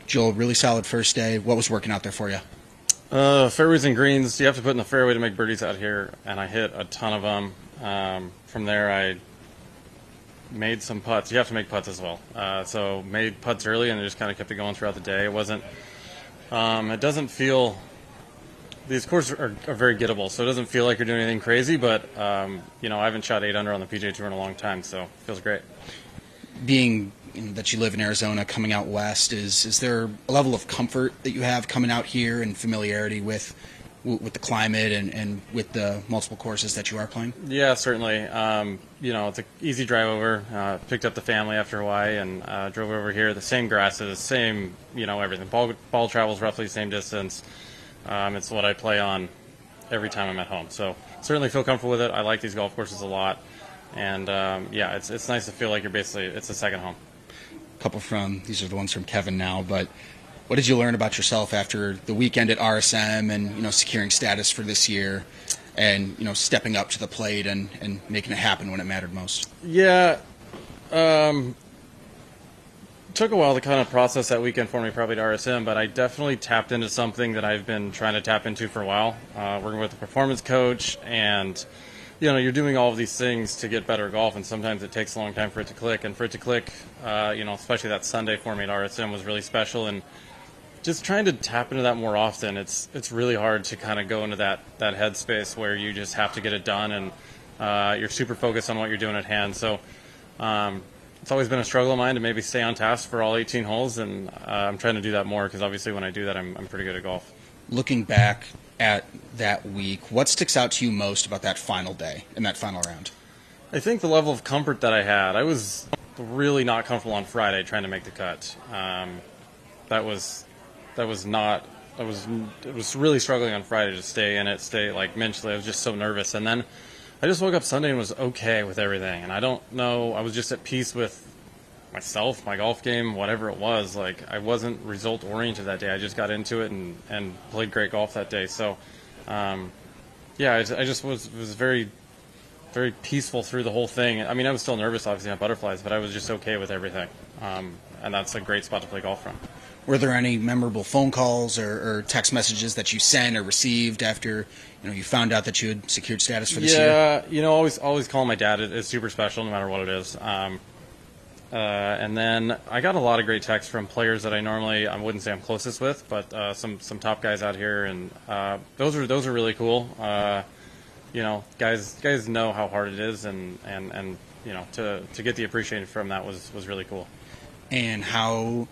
Joel, really solid first day. What was working out there for you? Fairways and greens. You have to put in the fairway to make birdies out here, and I hit a ton of them. From there, I made some putts. You have to make putts as well. So made putts early, and it just kind of kept it going throughout the day. It wasn't. It doesn't feel. These courses are very gettable, so it doesn't feel like you're doing anything crazy. But I haven't shot 8 under on the PGA Tour in a long time, so it feels great. Being that you live in Arizona, coming out west, is there a level of comfort that you have coming out here and familiarity with the climate and with the multiple courses that you are playing? Yeah, certainly. It's an easy drive over. Picked up the family after Hawaii and drove over here. The same grasses, same, everything. Ball travels roughly the same distance. It's what I play on every time I'm at home. So certainly feel comfortable with it. I like these golf courses a lot. And, it's nice to feel like it's a second home. These are the ones from Kevin now, but what did you learn about yourself after the weekend at RSM and, securing status for this year and, stepping up to the plate and making it happen when it mattered most? Yeah. Took a while to kind of process that weekend for me, probably to RSM, but I definitely tapped into something that I've been trying to tap into for a while, working with a performance coach, and you're doing all of these things to get better at golf, and sometimes it takes a long time for it to click. And for it to click, especially that Sunday for me at RSM was really special. And just trying to tap into that more often, it's really hard to kind of go into that headspace where you just have to get it done, and you're super focused on what you're doing at hand. So it's always been a struggle of mine to maybe stay on task for all 18 holes, and I'm trying to do that more because obviously when I do that, I'm pretty good at golf. Looking back at that week, what sticks out to you most about that final day and that final round? I think the level of comfort that I had. I was really not comfortable on Friday trying to make the cut. It was really struggling on Friday to stay in it, mentally. I was just so nervous. And then I just woke up Sunday and was okay with everything. And I don't know, I was just at peace with myself, my golf game, whatever it was. I wasn't result oriented that day. I just got into it and played great golf that day. So, I just was very, very peaceful through the whole thing. I mean, I was still nervous, obviously, on butterflies, but I was just okay with everything. And that's a great spot to play golf from. Were there any memorable phone calls or text messages that you sent or received after you found out that you had secured status for this year? Yeah, always calling my dad is super special, no matter what it is. And then I got a lot of great texts from players that I wouldn't say I'm closest with, but some top guys out here, and those are really cool. Guys know how hard it is, and to get the appreciation from that was really cool. And how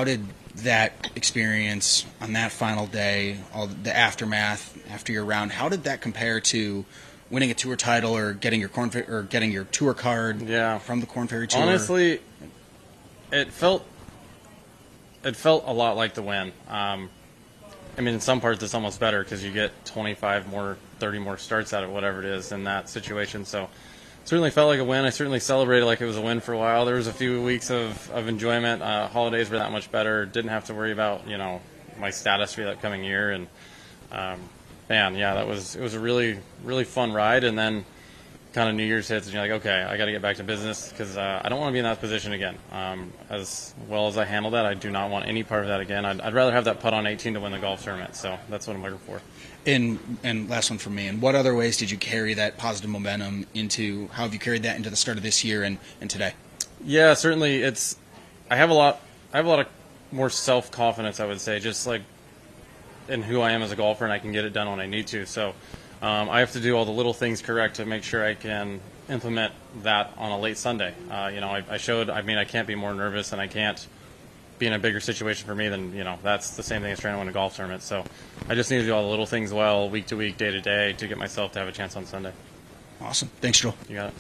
did that experience on that final day, all the aftermath after your round, how did that compare to winning a tour title or getting your tour card from the Korn Ferry Tour? Honestly, it felt a lot like the win. In some parts it's almost better because you get 25 more, 30 more starts out of whatever it is in that situation. So certainly felt like a win. I certainly celebrated like it was a win for a while. There was a few weeks of enjoyment. Holidays were that much better. Didn't have to worry about my status for the upcoming year. And it was a really, really fun ride. And then kind of New Year's hits, and you're like, okay, I got to get back to business because I don't want to be in that position again. As well as I handled that, I do not want any part of that again. I'd rather have that putt on 18 to win the golf tournament. So that's what I'm looking for. And last one from me. In what other ways did you carry that positive momentum into? How have you carried that into the start of this year and today? Yeah, certainly. I have a lot of more self-confidence, I would say, just like in who I am as a golfer, and I can get it done when I need to. So I have to do all the little things correct to make sure I can implement that on a late Sunday. I can't be more nervous, and I can't be in a bigger situation for me than, that's the same thing as trying to win a golf tournament. So I just need to do all the little things well, week to week, day to day, to get myself to have a chance on Sunday. Awesome. Thanks, Joel. You got it.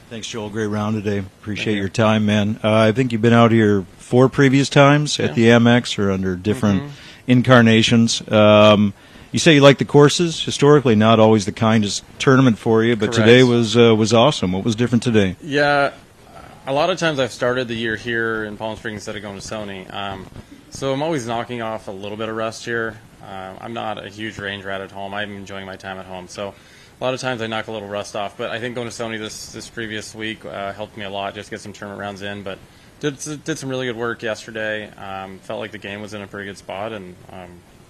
Thanks, Joel. Great round today. Appreciate your time, man. I think you've been out here 4 previous times at the Amex or under different incarnations. You say you like the courses. Historically, not always the kindest tournament for you, but today was awesome. What was different today? Yeah, a lot of times I've started the year here in Palm Springs instead of going to Sony. So I'm always knocking off a little bit of rust here. I'm not a huge range rat at home. I'm enjoying my time at home. So a lot of times I knock a little rust off. But I think going to Sony this previous week helped me a lot, just get some tournament rounds in. But did some really good work yesterday. Felt like the game was in a pretty good spot, and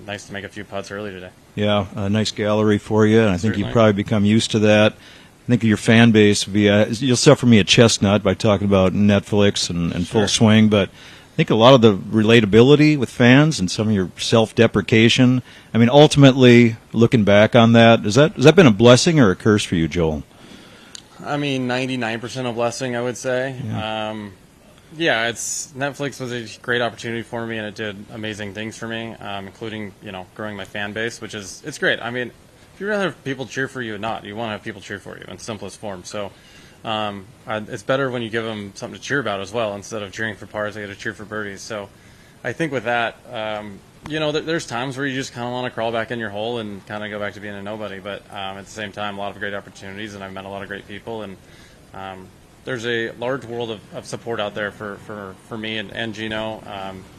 nice to make a few putts early today. Yeah, a nice gallery for you, and I think Certainly. you've probably become used to that. I think your fan base would be, you'll suffer me a chestnut by talking about Netflix and Sure. full swing, but I think a lot of the relatability with fans and some of your self-deprecation, I mean, ultimately, looking back on that, has that been a blessing or a curse for you, Joel? I mean, 99% a blessing, I would say. Yeah, Netflix was a great opportunity for me, and it did amazing things for me, including growing my fan base, which it's great. I mean, if you'd rather have people cheer for you or not, you want to have people cheer for you in simplest form. So it's better when you give them something to cheer about as well. Instead of cheering for pars, they get to cheer for birdies. So I think with that, there's times where you just kind of want to crawl back in your hole and kind of go back to being a nobody. But at the same time, a lot of great opportunities, and I've met a lot of great people, and there's a large world of support out there for me and Gino,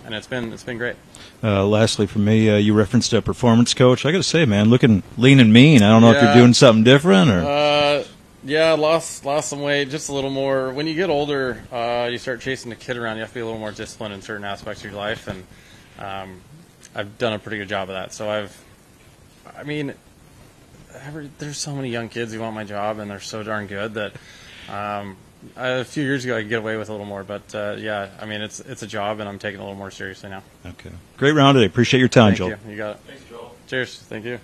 and it's been great. Lastly, for me, you referenced a performance coach. I got to say, man, looking lean and mean. I don't know if you're doing something different or. Yeah, lost some weight, just a little more. When you get older, you start chasing the kid around. You have to be a little more disciplined in certain aspects of your life, and I've done a pretty good job of that. So there's so many young kids who want my job, and they're so darn good that a few years ago I could get away with a little more. But it's a job, and I'm taking it a little more seriously now. Okay, great round today. Appreciate your time, Joel. Thank you. You got it. Thanks, Joel. Cheers. Thank you.